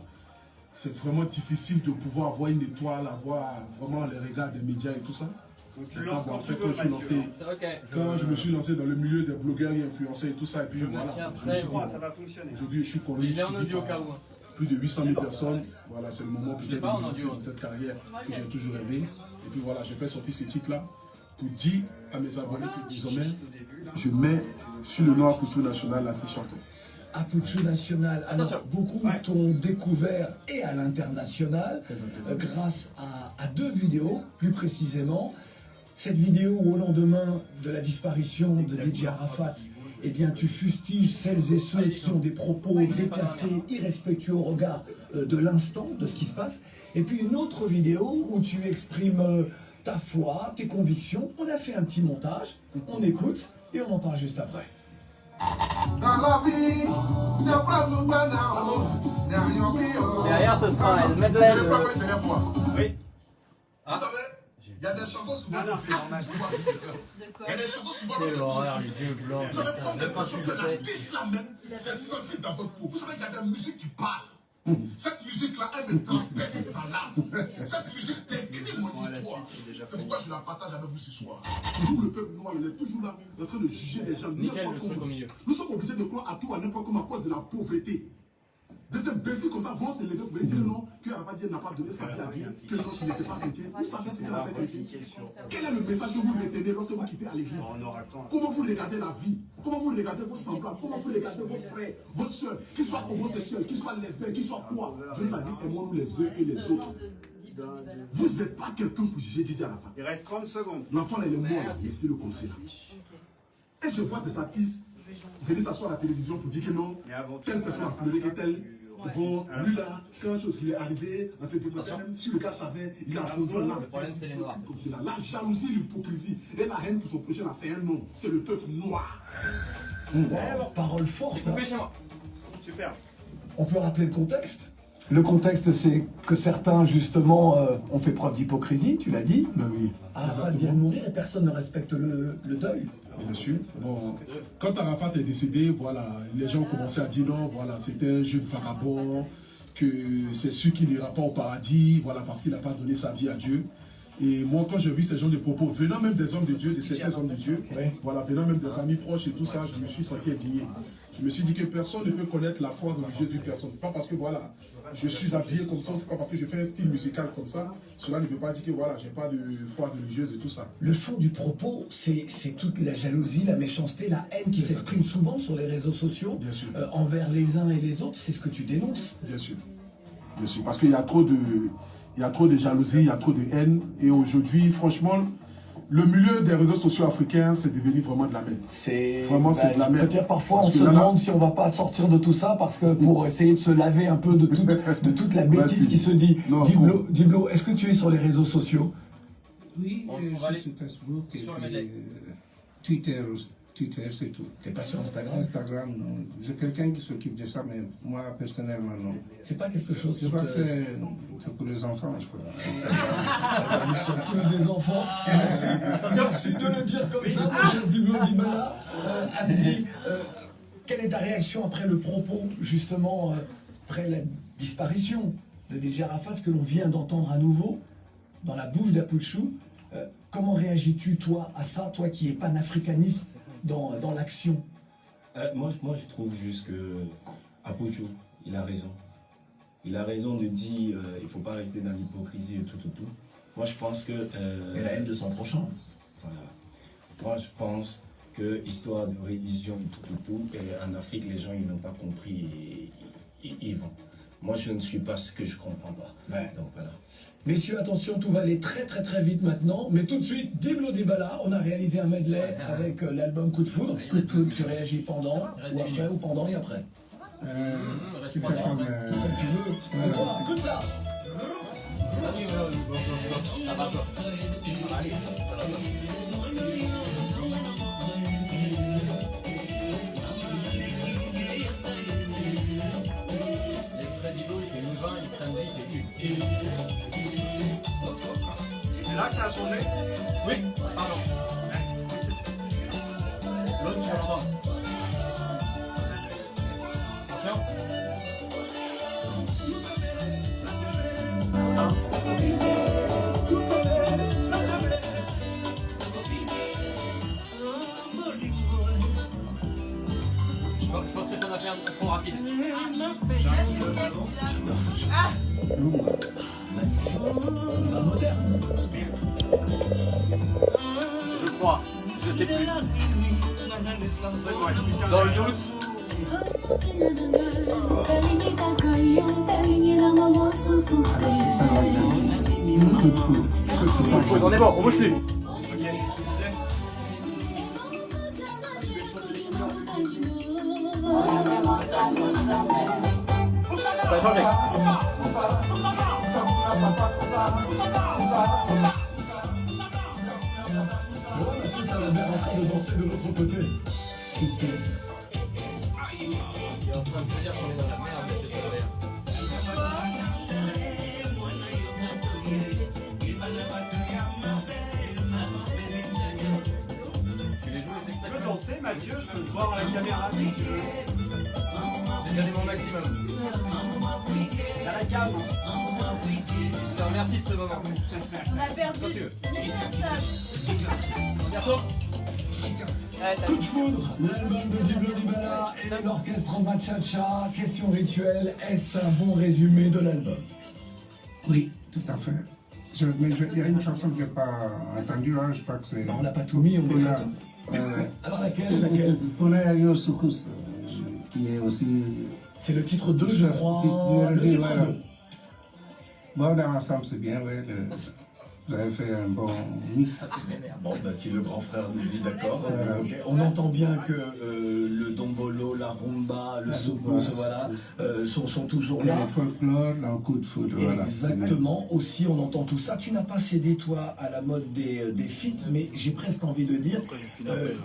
c'est vraiment difficile de pouvoir avoir une étoile, avoir vraiment les regards des médias et tout ça. Tu lances quand tu veux, Quand je me suis lancé dans le milieu des blogueurs et influenceurs et tout ça, et puis voilà, ça va fonctionner. aujourd'hui je suis connu. Il est en audio au cas où. Plus de 800 000 personnes, voilà, c'est le moment que j'ai lancé dans cette carrière que j'ai toujours rêvé. Et puis voilà, j'ai fait sortir ce titre-là pour dire à mes abonnés que désormais, je mets sur le nom Apouchou National l'artiste chanteur. Apouchou National, alors beaucoup t'ont découvert et à l'international grâce à deux vidéos, plus précisément. Cette vidéo où au lendemain de la disparition de DJ Arafat, eh bien, tu fustiges celles et ceux qui ont des propos déplacés, irrespectueux au regard de l'instant, de ce qui se passe. Et puis une autre vidéo où tu exprimes ta foi, tes convictions. On a fait un petit montage, on écoute et on en parle juste après. Dans la vie, Derrière, ce sera un medley. Oui. Vous savez, il y a des chansons souvent. c'est normal. Il y a des chansons souvent. Quelle horreur, les vieux blancs. Même quand tu le sais. L'artiste là même, c'est senti dans votre peau. Vous savez, il y a des musiques qui parlent. Cette musique-là, elle me transperce par l'âme. Cette musique décrit mon histoire. C'est pourquoi je la partage avec vous ce soir. Toujours le peuple noir, il est toujours là, en train de juger les gens. Nickel, le truc au milieu. Nous sommes obligés de croire à tout, à n'importe comment, à cause de la pauvreté. Des imbéciles comme ça vont se lever pour dire non, que Arafat n'a pas donné sa vie à Dieu, que non, qu'il n'était pas chrétien. Vous savez ce qu'elle a fait chrétien. Quel est le message que vous retenez lorsque vous quittez à l'église? Comment vous regardez la vie? Comment vous regardez vos semblables? Comment vous regardez vos frères, vos soeurs, qu'ils soient homosexuels, qu'ils soient lesbiennes, qu'ils soient quoi? Je vous ai dit, aimons-nous les uns et les autres. Vous n'êtes pas quelqu'un pour juger DJ Arafat. Il reste 30 secondes. L'enfant, il est mort, là, laissez-le comme ça. Et je vois des artistes venir s'asseoir à la télévision pour dire que non, telle personne a pleuré que telle. Bon, lui là, quand il est arrivé, en fait, même si le gars savait, il a affronté là. Le problème, c'est les noirs. La jalousie, l'hypocrisie et la haine pour son prochain, là, c'est un nom. C'est le peuple noir. Parole forte. Coupé chez moi. Super. On peut rappeler le contexte? Le contexte, c'est que certains, justement, ont fait preuve d'hypocrisie, tu l'as dit. Ben oui. Arafat vient de mourir et personne ne respecte le deuil. Bien sûr. Bon, quand Arafat est décédé, voilà, les gens ont commencé à dire non, voilà, c'était un jeune vagabond, que c'est sûr qu'il n'ira pas au paradis, voilà, parce qu'il n'a pas donné sa vie à Dieu. Et moi, quand j'ai vu ces gens de propos, venant même des hommes de Dieu, de certains hommes de Dieu, voilà, venant même des amis proches et tout ça, je me suis senti indigné. Je me suis dit que personne ne peut connaître la foi religieuse d'une personne. C'est pas parce que voilà, je suis habillé comme ça, c'est pas parce que je fais un style musical comme ça, cela ne veut pas dire que voilà, j'ai pas de foi religieuse et tout ça. Le fond du propos, c'est toute la jalousie, la méchanceté, la haine qui s'exprime souvent sur les réseaux sociaux envers les uns et les autres. C'est ce que tu dénonces. Bien sûr. Bien sûr. Parce qu'il y a trop de jalousie, il y a trop de haine. Et aujourd'hui, franchement, le milieu des réseaux sociaux africains, c'est devenu vraiment de la merde. C'est vraiment c'est de la merde. Peut-être parfois on se demande si on va pas sortir de tout ça parce que pour essayer de se laver un peu de toute la bêtise qui se dit. Diblo, est-ce que tu es sur les réseaux sociaux? Oui, on va aller sur Facebook, sur Twitter aussi. Twitter, c'est tout. T'es pas sur Instagram? Instagram, non. J'ai quelqu'un qui s'occupe de ça, mais moi, personnellement, non. C'est pas quelque chose Je crois que c'est pour les enfants, je crois. Nous sommes tous des enfants. Merci de le dire comme ça, mon cher Diblo Dibala. Abdi, quelle est ta réaction après le propos, justement, après la disparition de DJ Arafat, ce que l'on vient d'entendre à nouveau dans la bouche d'Apouchou? Comment réagis-tu, toi, à ça, toi qui es panafricaniste dans l'action? Moi, je trouve juste que Apouchou, il a raison. Il a raison de dire il ne faut pas rester dans l'hypocrisie et tout. Moi, je pense que... et la haine de son prochain. Voilà. Moi, je pense que histoire de religion et tout, et en Afrique, les gens, ils n'ont pas compris et ils vont. moi je ne suis pas ce que je comprends pas. Ouais. Donc voilà. Messieurs, attention, tout va aller très vite maintenant. Mais tout de suite, Diblo Dibala, on a réalisé un medley avec l'album Coup de Foudre. Coup de Foudre, tu réagis pendant, ou après, ou pendant et après. Tu fais comme... Comme tu veux. C'est toi, écoute ça. Ça va quoi. Allez, ça va quoi. L'extrait d'Ivo, il fait une 20, l'extrait de il fait une. C'est là que ça a changé? Oui, pardon. L'autre sur l'endroit. Attention. Je pense que t'en as fait un trop rapide. Je crois, je sais plus. Dans le doute. On est bon, on bouge plus. Ça va changer. Ça va bien en train de danser de l'autre côté. Il est en train de se dire qu'on est dans la merde, mais que ça va bien. Tu les joues les extraits? Tu peux danser, Mathieu, je peux te voir à la caméra si tu veux. J'ai donné mon maximum. À la cam. Je te remercie de ce moment. On a perdu Quand tu veux. 1000 personnes. Bientôt. Coup de Foudre, l'album de Diblo Dibala et l'orchestre en Machacha. Question rituelle, est-ce un bon résumé de l'album? Oui, tout à fait. Mais il y a une chanson que je n'ai pas entendue, hein, je crois que c'est... Non, on n'a pas tout mis, on est content. Alors laquelle? On a Yo Soukous, qui est aussi... C'est le titre 2, je crois. Le titre 2. Bon, dans l'ensemble, c'est bien, oui. Vous avez fait un bon mix. Bon, bah, si le grand frère nous dit d'accord, okay. On entend bien que le dombolo, la rumba, le soukous, voilà, sont toujours là. Le folklore, le coup de foudre, voilà. Exactement. Aussi, on entend tout ça. Tu n'as pas cédé, toi, à la mode des feats, mais j'ai presque envie de dire,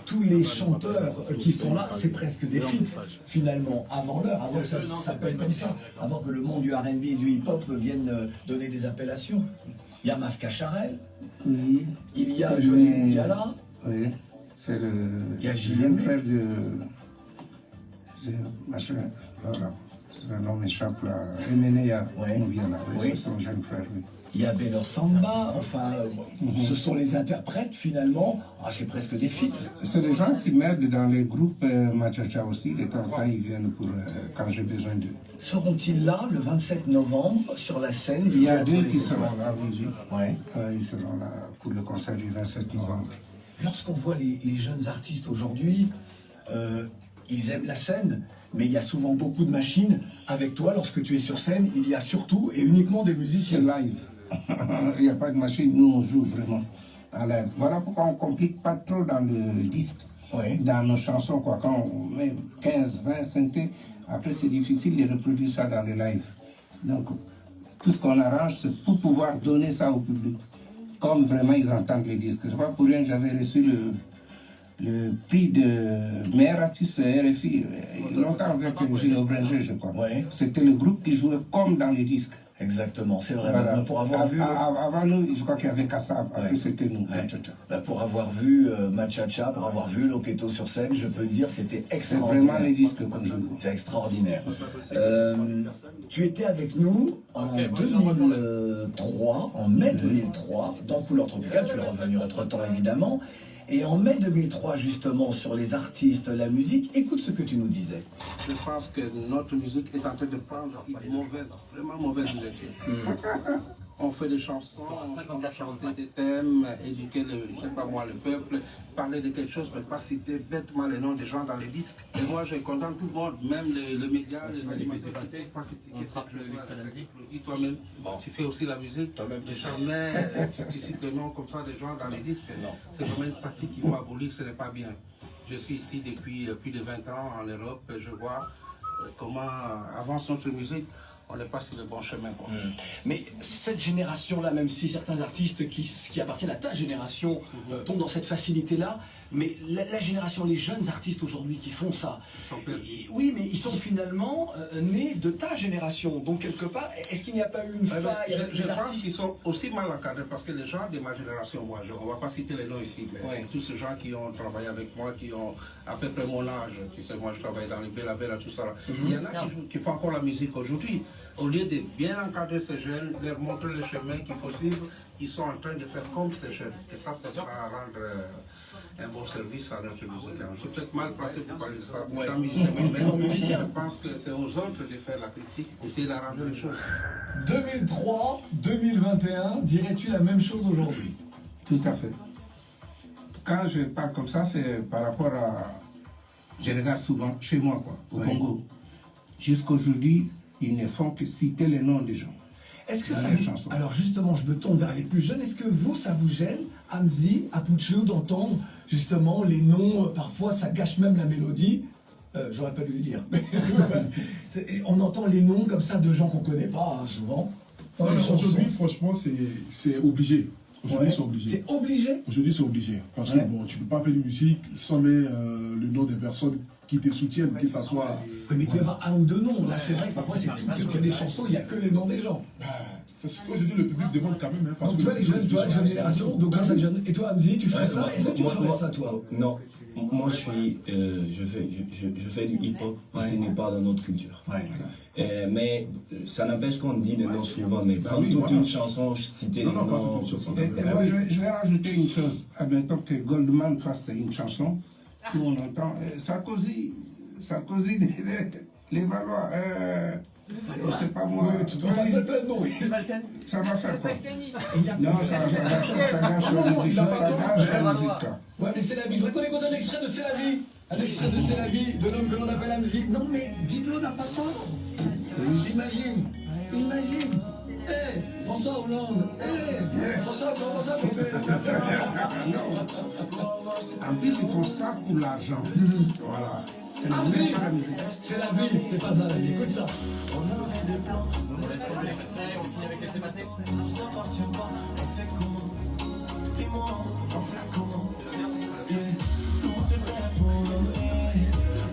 tous les chanteurs qui sont là, c'est presque des feats, finalement, avant l'heure, avant que ça s'appelle comme ça, avant que le monde du R&B et du hip-hop vienne donner des appellations. Il y a Mafka Charel, oui. Il y a Johnny Mungala, oui, c'est le jeune frère de machin, voilà, le nom m'échappe là, Emenea Mungala, oui, c'est son jeune frère, oui. Il y a Belo Samba, enfin, ce sont les interprètes finalement, c'est presque des feats. C'est des gens qui m'aident dans les groupes Machacha aussi, de temps en temps ils viennent pour quand j'ai besoin d'eux. Seront-ils là le 27 novembre sur la scène? Il y a deux qui seront là, oui. Ouais. Ils seront là pour le concert du 27 novembre. Lorsqu'on voit les jeunes artistes aujourd'hui, ils aiment la scène, mais il y a souvent beaucoup de machines. Avec toi, lorsque tu es sur scène, il y a surtout et uniquement des musiciens. C'est live. Il n'y a pas de machine, nous on joue vraiment à live. Voilà pourquoi on ne complique pas trop dans le disque, dans nos chansons, quoi. Quand on met 15, 20 synthés, après c'est difficile de reproduire ça dans le live. Donc tout ce qu'on arrange, c'est pour pouvoir donner ça au public, comme vraiment ils entendent les disques. C'est pas pour rien que j'avais reçu le prix de meilleur artiste RFI, longtemps avec Gilles Aubringer, je crois. C'était le groupe qui jouait comme dans les disques. Exactement, c'est vrai. Voilà. Pour avoir vu... Avant nous, je crois qu'il y avait Kassab, après c'était nous. Pour avoir vu Machacha, pour avoir vu Loketo sur scène, je peux te dire c'était extraordinaire. C'est vraiment les disques qu'on joue. C'est extraordinaire. Tu étais avec nous en 2003, en mai 2003, dans Couleur Tropicale, tu es revenu entre-temps évidemment. Et en mai 2003, justement, sur les artistes, la musique, écoute ce que tu nous disais. Je pense que notre musique est en train de prendre une mauvaise, vraiment mauvaise direction. On fait des chansons, on chante des thèmes, éduquer je sais pas moi, le peuple, parler de quelque chose, mais pas citer bêtement les noms des gens dans les disques. Et moi, je condamne tout le monde, même le média, les animateurs. Pas critiquer dis toi-même, tu fais aussi la musique, jamais tu cites le nom comme ça des gens dans les disques. C'est vraiment une pratique qu'il faut abolir, ce n'est pas bien. Je suis ici depuis plus de 20 ans en Europe, je vois comment avance notre musique. On n'est pas sur le bon chemin. Mais cette génération-là, même si certains artistes qui appartiennent à ta génération tombent dans cette facilité-là, mais la génération, les jeunes artistes aujourd'hui qui font ça, oui, mais ils sont finalement nés de ta génération. Donc quelque part, est-ce qu'il n'y a pas eu une faille? Je pense qu'ils sont aussi mal encadrés parce que les gens de ma génération, moi, on ne va pas citer les noms ici, mais tous ces gens qui ont travaillé avec moi, qui ont à peu près mon âge, tu sais, moi je travaille dans les Bella Bella, tout ça. Il y en a qui font encore la musique aujourd'hui. Au lieu de bien encadrer ces jeunes, leur montrer le chemin qu'il faut suivre, ils sont en train de faire comme ces jeunes. Et ça va rendre un bon service à notre musique. Je suis peut-être mal placé pour parler de ça. Je pense que c'est aux autres de faire la critique, essayer d'arranger les choses. 2003, 2021, dirais-tu la même chose aujourd'hui? Tout à fait. Quand je parle comme ça, c'est par rapport à... Je regarde souvent chez moi, quoi, au Congo. Jusqu'aujourd'hui, ils ne font que citer les noms des gens. Est-ce que ça vous... Alors justement, je me tourne vers les plus jeunes. Est-ce que vous, ça vous gêne, Hamzi, Apouchou, d'entendre justement les noms? Parfois, ça gâche même la mélodie. J'aurais pas dû le dire. On entend les noms comme ça de gens qu'on connaît pas, hein, souvent. Aujourd'hui, franchement, c'est obligé. Aujourd'hui, c'est obligé. C'est obligé? Aujourd'hui, c'est obligé. Parce que bon, tu ne peux pas faire de musique sans mettre le nom des personnes qui te soutiennent, que ça soit... Oui, mais il peut y avoir un ou deux noms. Là, c'est vrai que parfois, c'est tout. Il y a des chansons, il n'y a que les noms des gens. C'est ce que je dis, le public demande quand même. Hein, parce donc, que tu vois, les jeunes, tu vois, jeune génération, donc grâce à jeunes. Et toi, Hamzi, tu ferais ça? Est-ce que tu ferais ça, toi? Non. Moi, je fais du hip-hop, ce n'est pas dans notre culture. Mais ça n'empêche qu'on dit des noms souvent, mais prendre toute une chanson, citer les noms... Je vais rajouter une chose. Admettons que Goldman fasse une chanson où on entend Sarkozy, les Valois, c'est pas moi. Ça va faire quoi? Non, ça gâche la musique. Ça. Ouais, mais c'est la vie. Je voudrais qu'on écoute un extrait de C'est la vie. Un extrait de C'est la vie de l'homme que l'on appelle Hamzi. Non, mais Diplo n'a pas tort. Imagine. François Hollande. François En plus, ils font ça pour l'argent. Voilà. C'est la vie, c'est pas ça la vie. Écoute ça. On laisse tomber l'extrait, on finit avec Laissez passer. Nous appartient pas, on fait comment? Dis-moi, on fait comment? Tout est prêt pour l'homme,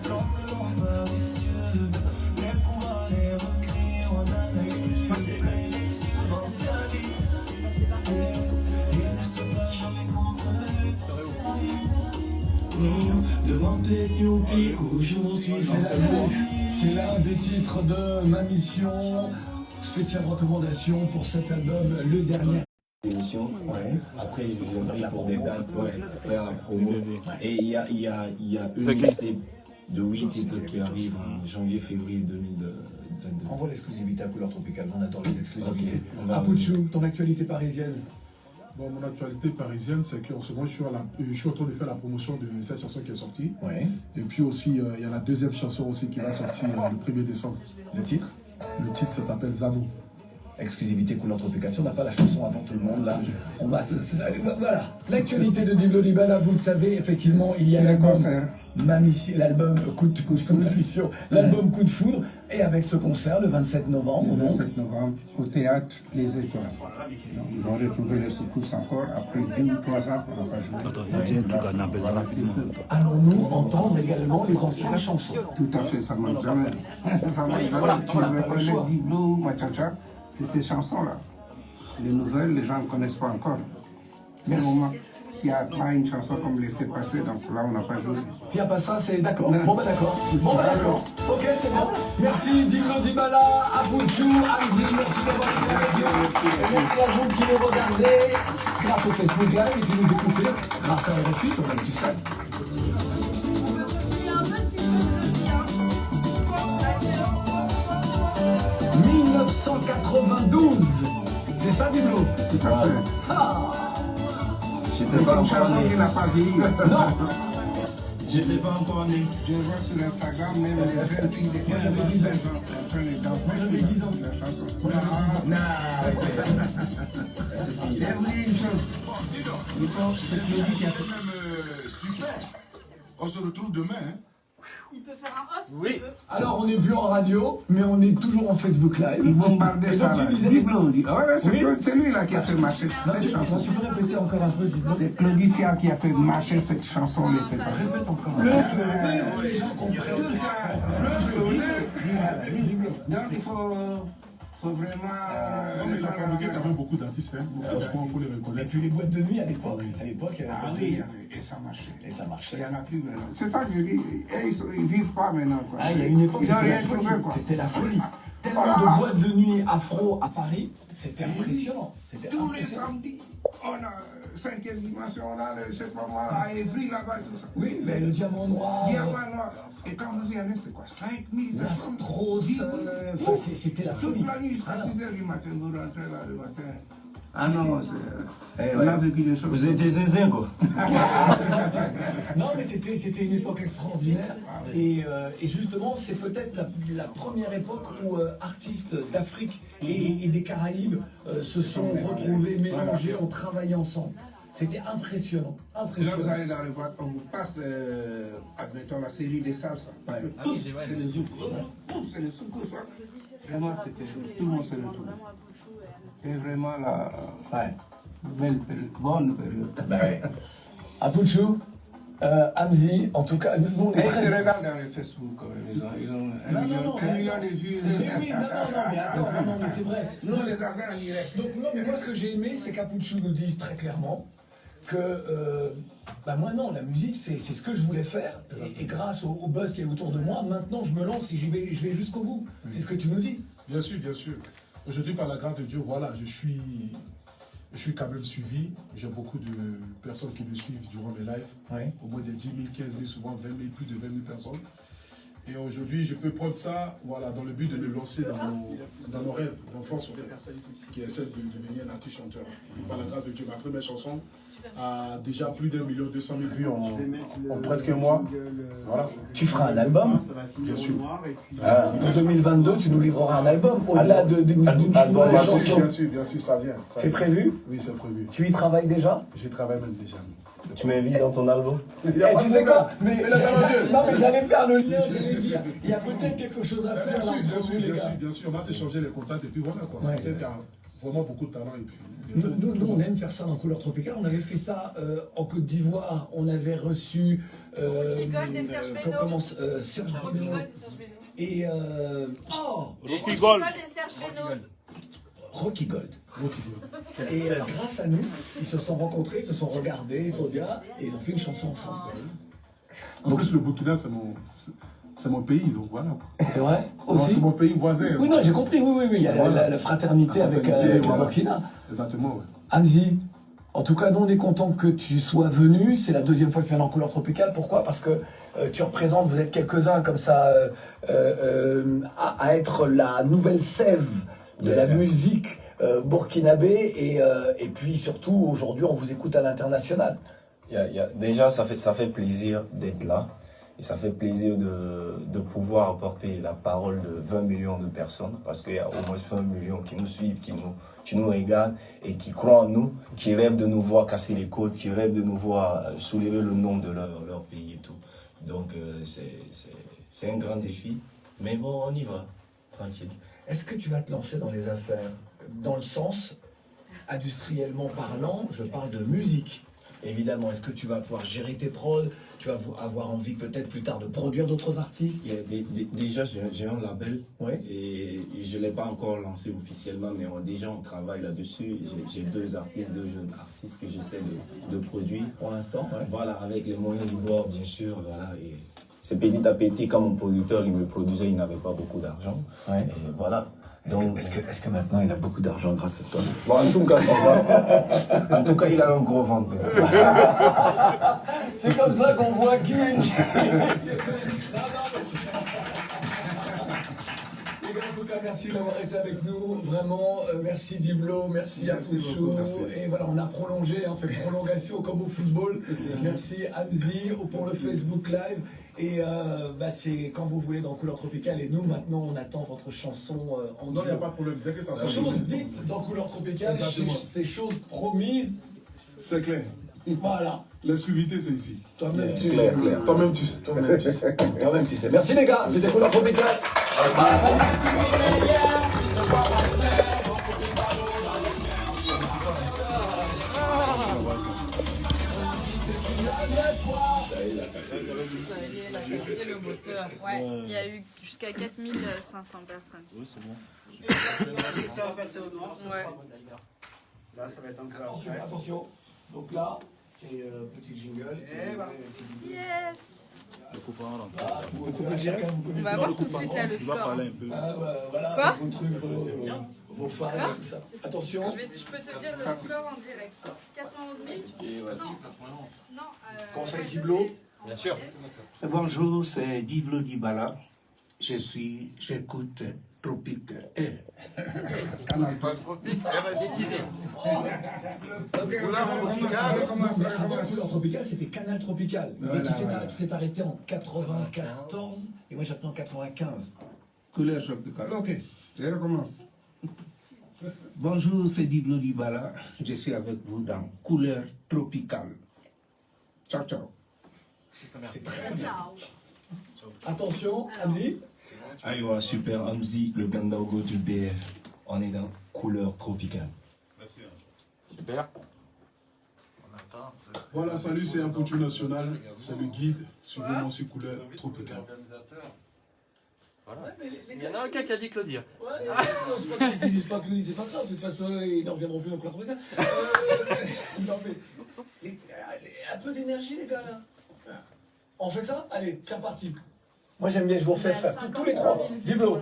plan que l'on perd des dieux. Les coups à les recréer, on a eu plein d'élections. C'est la vie, rien ne se passe jamais comme prévu. Devant Pétnoupi, aujourd'hui c'est la vie. C'est l'un des titres de ma mission. Spéciale recommandation pour cet album, le dernier. Émission. Après, je vous ai pris pour des dates, faire la promo. Et il y a une liste de 8 titres qui arrivent en janvier-février 2022. Envoie l'exclusivité à Couleur Tropicale, on attend les exclusivités. Apouchou, ton actualité parisienne? Bon, mon actualité parisienne, c'est qu'en ce moment, je suis en train de faire la promotion de cette chanson qui est sortie. Et puis aussi, il y a la deuxième chanson aussi qui va sortir le 1er décembre. Le titre? Le titre, ça s'appelle Zano. Exclusivité Couleur Tropicale. Si on n'a pas la chanson avant tout le monde, là, on va... Voilà. L'actualité de Diblo Dibala, vous le savez, effectivement, il y a l'album l'album Coup de Foudre, et avec ce concert le 27 novembre. Le 27 novembre, au théâtre Les Étoiles. Donc, ils vont retrouver les secousses encore après 2 ou 3 ans pour ne pas jouer. Allons-nous entendre également les anciennes chansons? Tout à fait, ça manque jamais. Tu veux connaître Diblo, Machacha, c'est ces chansons-là. Les nouvelles, les gens ne connaissent pas encore. Mais au moment, s'il n'y a pas une chanson comme Laissez passer, donc là, on n'a pas joué. S'il n'y a pas ça, c'est d'accord. Bon, ben d'accord. Ok, c'est bon. Merci Diblo Dibala, Apouchou, Hamzi, merci d'avoir été avec nous. Et merci à vous qui nous regardez grâce au Facebook Live et qui nous écoutez grâce à RFI, toi-même, tu sais. 1992, C'est ça, Diblo? Tout à fait. J'étais pas une encore chanson né. qui n'a pas vieilli. Non. J'étais pas encore né. Je vois sur Instagram même les jeunes filles de 15 ans, 16 ans en train de danser j'avais 10 ans. la chanson. Non. J'ai oublié une chose. Il faut cette musique qui a fait. Super. On se retrouve demain. Hein. Il peut faire un off Oui. s'il veut. Alors, on n'est plus en radio, mais on est toujours en Facebook Live. Il bombardait Et ça donc, là. tu disais... Diblo, dit. Ouais, Oui. c'est lui là qui a fait marcher cette chanson. Tu peux répéter encore un peu, Diblo? C'est Claudicia qui a fait marcher cette chanson. Mais c'est pas Répète encore. Les gens comprennent. Donc il faut vraiment. Non, mais il a fabriqué quand même beaucoup d'artistes, hein. Franchement, il faut les Et reconnaître. puis les boîtes de nuit à l'époque. À l'époque, il y avait Ah des boîtes de oui, nuit. et ça marchait. Et ça marchait. Il n'y en a plus maintenant. C'est ça que je dis. Ils vivent pas maintenant. Quoi. Ah, il y a une époque, ils n'ont c'était la rien folie. trouvé. Quoi. C'était la folie. Tellement Voilà. de boîtes de nuit afro à Paris, c'était impressionnant. C'était Tous les impressionnant. samedis, on a 5e dimension, on a, je sais pas moi, à Évry là-bas et tout ça. Oui, mais le diamant noir, Diamant noir. Et quand vous y allez, c'est quoi 5000 la personnes. Strauss, enfin, c'était la folie. Toute la nuit jusqu'à Ah, 6h du matin, vous rentrez là le matin. Ah non, Eh on ouais. a vécu des choses. Vous étiez zinzin, quoi. Non, mais c'était une époque extraordinaire. Et justement, c'est peut-être la première époque où artistes d'Afrique et des Caraïbes se sont retrouvés, mélangés, ont travaillé ensemble. C'était impressionnant. Là, vous Impressionnant. allez dans le boîte, on vous passe, admettons, la série des salsa. Ah oui, C'est le zouk. C'est le souk. Vraiment, c'était tout le monde s'est retrouvé. C'était vraiment la Ouais. belle période, bonne période. Bah ouais. Apuchou, Hamzi, en tout cas, nous on est Et ils se très... regardent dans le Facebook, les gens, ils ont Non, un million de vues. Mais oui, non, mais attends, non, mais c'est vrai. Nous, on les avait en direct. Donc, non, mais moi, ce que j'ai aimé, c'est qu'Apuchou nous dise très clairement que, bah moi non, la musique, c'est ce que je voulais faire, et grâce au buzz qui est autour de moi, maintenant, je me lance et je vais jusqu'au bout. C'est ce que tu nous dis. Bien sûr, bien sûr. Aujourd'hui, par la grâce de Dieu, voilà, je suis quand même suivi. J'ai beaucoup de personnes qui me suivent durant mes lives. Ouais. Au moins des 10 000, 15 000, souvent 20 000, plus de 20 000 personnes. Et aujourd'hui, je peux prendre ça, voilà, dans le but de me lancer dans nos rêves d'enfance, en fait, qui est celle de devenir un artiste chanteur. Et par la grâce de Dieu, ma première chanson a déjà plus d'1 200 000 vues en presque un mois. Voilà. Tu feras un album. Bien sûr. En 2022, tu nous livreras un album, au-delà d'une nouvelle chanson. Bien sûr, ça vient. C'est prévu? Oui, c'est prévu. Tu y travailles déjà? J'y travaille même déjà. Tu m'invites dans ton album? Tu sais quoi? Mais j'allais faire le lien, j'allais dire, il y a peut-être quelque chose à faire là entre vous, les gars. Bien sûr, on va s'échanger les contacts et puis voilà quoi. C'est quelqu'un qui a vraiment beaucoup de talent et puis. Nous, on aime faire ça dans Couleur Tropicale. On avait fait ça en Côte d'Ivoire. On avait reçu. Rockigol des Serge Beno. Comment Serge Beno. Rockigol des Serge Beno. Et. Rockigol des Serge Beno. Rocky Gold. Et grâce à nous, ils se sont rencontrés, ils se sont regardés, ils sont bien, et ils ont fait une chanson ensemble. En plus, le Burkina, c'est mon pays, donc voilà. C'est vrai aussi. C'est mon pays voisin. Oui, non, j'ai compris, oui. Il y a la fraternité avec le Burkina. Exactement, oui. Hamzi, en tout cas, nous, on est content que tu sois venu. C'est la deuxième fois que tu viens dans Couleur Tropicale. Pourquoi? Parce que tu représentes, vous êtes quelques-uns comme ça, à être la nouvelle sève de la musique burkinabé et puis surtout aujourd'hui on vous écoute à l'international. Déjà ça fait plaisir d'être là et ça fait plaisir de pouvoir apporter la parole de 20 millions de personnes parce qu'il y a au moins 20 millions qui nous suivent, qui nous regardent et qui croient en nous, qui rêvent de nous voir casser les côtes, qui rêvent de nous voir soulever le nom de leur pays et tout. Donc c'est un grand défi, mais bon on y va, tranquille. Est-ce que tu vas te lancer dans les affaires? Dans le sens, industriellement parlant, je parle de musique. Évidemment, est-ce que tu vas pouvoir gérer tes prods? Tu vas avoir envie peut-être plus tard de produire d'autres artistes? Déjà, j'ai un label ouais. et je ne l'ai pas encore lancé officiellement, mais déjà on travaille là-dessus. J'ai deux jeunes artistes que j'essaie de produire. Pour l'instant, ouais. Voilà, avec les moyens du bord, bien sûr. Voilà, et c'est petit à petit, quand mon producteur il me produisait, il n'avait pas beaucoup d'argent. Ouais. Et voilà. Est-ce que maintenant il a beaucoup d'argent grâce à toi? Bon, en tout cas, ça va. En tout cas, il a un gros ventre. C'est comme ça qu'on voit qui. Les gars, en tout cas, merci d'avoir été avec nous. Vraiment, merci Diblo, merci Apouchou. Et voilà, on a prolongé, on fait prolongation comme au football. Merci Hamzi pour le Facebook Live. Et c'est quand vous voulez dans Couleur Tropicale. Et nous, maintenant, on attend votre chanson en duo. Non, il n'y a pas de problème. Dès que ça sort. Chose dite dans Couleur Tropicale, c'est chose promise. C'est clair. Voilà. L'exclusivité, c'est ici. Toi-même, tu Toi-même, tu sais. Toi-même, tu sais. Merci les gars, c'était Couleur Tropicale. Le moteur. Ouais, il y a eu jusqu'à 4500 personnes. Oui, c'est bon. Ça va passer au noir. Ouais. Là, ça va être un peu Attention, après. attention. Donc là, c'est petit jingle. Yes. Le copain, là. On va voir tout de suite là le Tu vas score. parler un peu. Voilà, Quoi vos trucs, vos fans et tout ça. Attention. Je peux te dire le score en direct. 91 000 Non. Non. Comment ça, Diblo? Bien sûr. Bonjour, c'est Diblo Dibala. J'écoute Tropique. Canal Pas tropique, elle va bêtiser. Couleur Tropicale, c'était Canal Tropical, mais qui s'est arrêté en 94 et moi j'ai appris en 95. Couleur Tropicale. Ok, je recommence. Bonjour, c'est Diblo Dibala. Je suis avec vous dans Couleur Tropicale. Ciao, ciao. C'est très bien. Attention, Hamzi. Aïwa, super Hamzi, le Gandaogo du BF. On est dans Couleur Tropicale. Super. Voilà, salut, c'est Apouchou National. C'est le guide. Suivez-moi sur Couleur Tropicale. Voilà. Il y en a un qui a dit Claudia. Ouais, c'est pas qu'ils disent pas Claudie, c'est pas grave, de toute façon, ils ne reviendront plus dans Couleur Tropicale. Non, mais un peu d'énergie, les gars, là. On fait ça? Allez, c'est reparti. Moi, j'aime bien, je vous refais faire tous les trois. Diblo,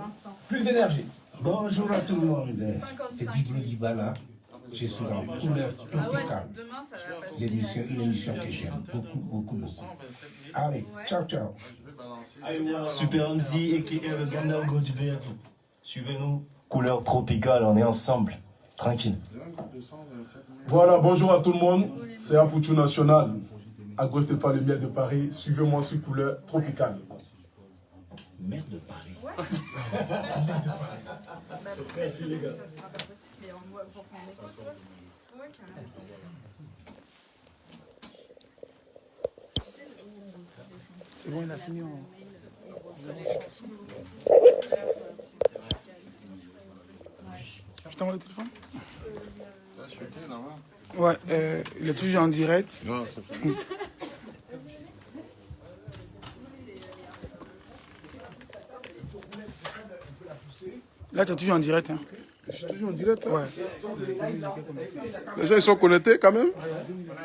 plus d'énergie. Bonjour à tout le monde. C'est Diblo Dibala. Je suis dans Couleur Tropicale. Demain, ça va passer. Une émission que j'aime beaucoup. Allez, ciao, ciao. Super Hamzi et le Gandaogo du BF. Suivez-nous. Couleur Tropicale, on est ensemble. Tranquille. Voilà, bonjour à tout le monde. C'est Apouchou National. Agro Stéphane Le Miel de Paris. Suivez-moi sur Couleur Tropicale. Merde de Paris. Merci les gars. Ça sera pas possible, mais on voit pour prendre des photos. Ouais, carrément. C'est bon, il a fini. Je t'envoie le téléphone? Ouais, il est toujours en direct. Non, c'est pas. Là, tu es toujours en direct. Hein. Je suis toujours en direct. Hein. Ouais. Les gens, ils sont connectés quand même.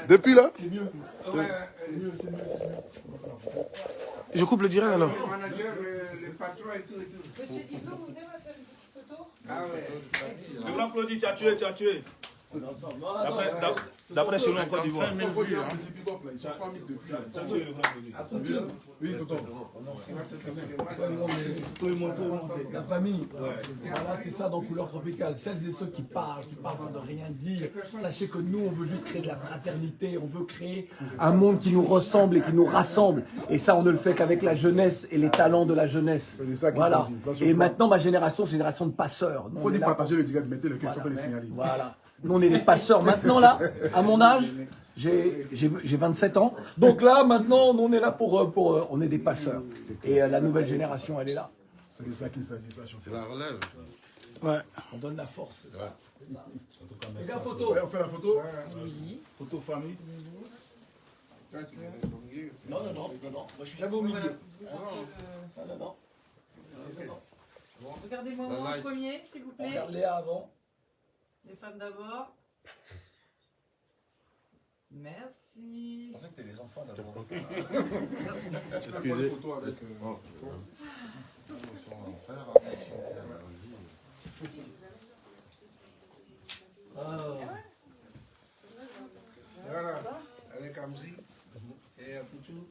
Depuis là. C'est mieux. Je coupe le direct alors. Le manager, le patron et tout. Monsieur Diblo, vous venez me faire une petite photo? Ah ouais. Je vous applaudis, tu as tué. D'après chez nous en Côte d'Ivoire. Il faut dire un petit big up là. Ils sont pas mis depuis là. Oui, Tout le monde, c'est la famille. Voilà, c'est ça dans Couleur Tropicale. Celles et ceux qui parlent pour ne rien dire. Sachez que nous, on veut juste créer de la fraternité. On veut créer un monde qui nous ressemble et qui nous rassemble. Et ça, on ne le fait qu'avec la jeunesse et les talents de la jeunesse. Voilà. Et maintenant, ma génération, c'est une génération de passeurs. Il faut dire partager le direct, mettez le cœur, ça peut les signaler. Voilà. Nous, on est des passeurs maintenant, là, à mon âge, j'ai 27 ans. Donc là, maintenant, on est là pour on est des passeurs. Et la nouvelle génération, elle est là. C'est de ça qu'il s'agit, ça, C'est la relève. Ouais. On donne la force, c'est ça. Les gars, photo. Ouais, on fait la photo. Oui. Photo famille. Non. Moi, je suis jamais au milieu. Non. Regardez-moi en premier, s'il vous plaît. Regarde Léa avant. Les femmes d'abord. Merci. En fait, t'es les enfants d'abord. Excusez. Une photo avec. Voilà, avec Hamzi et Apouchou.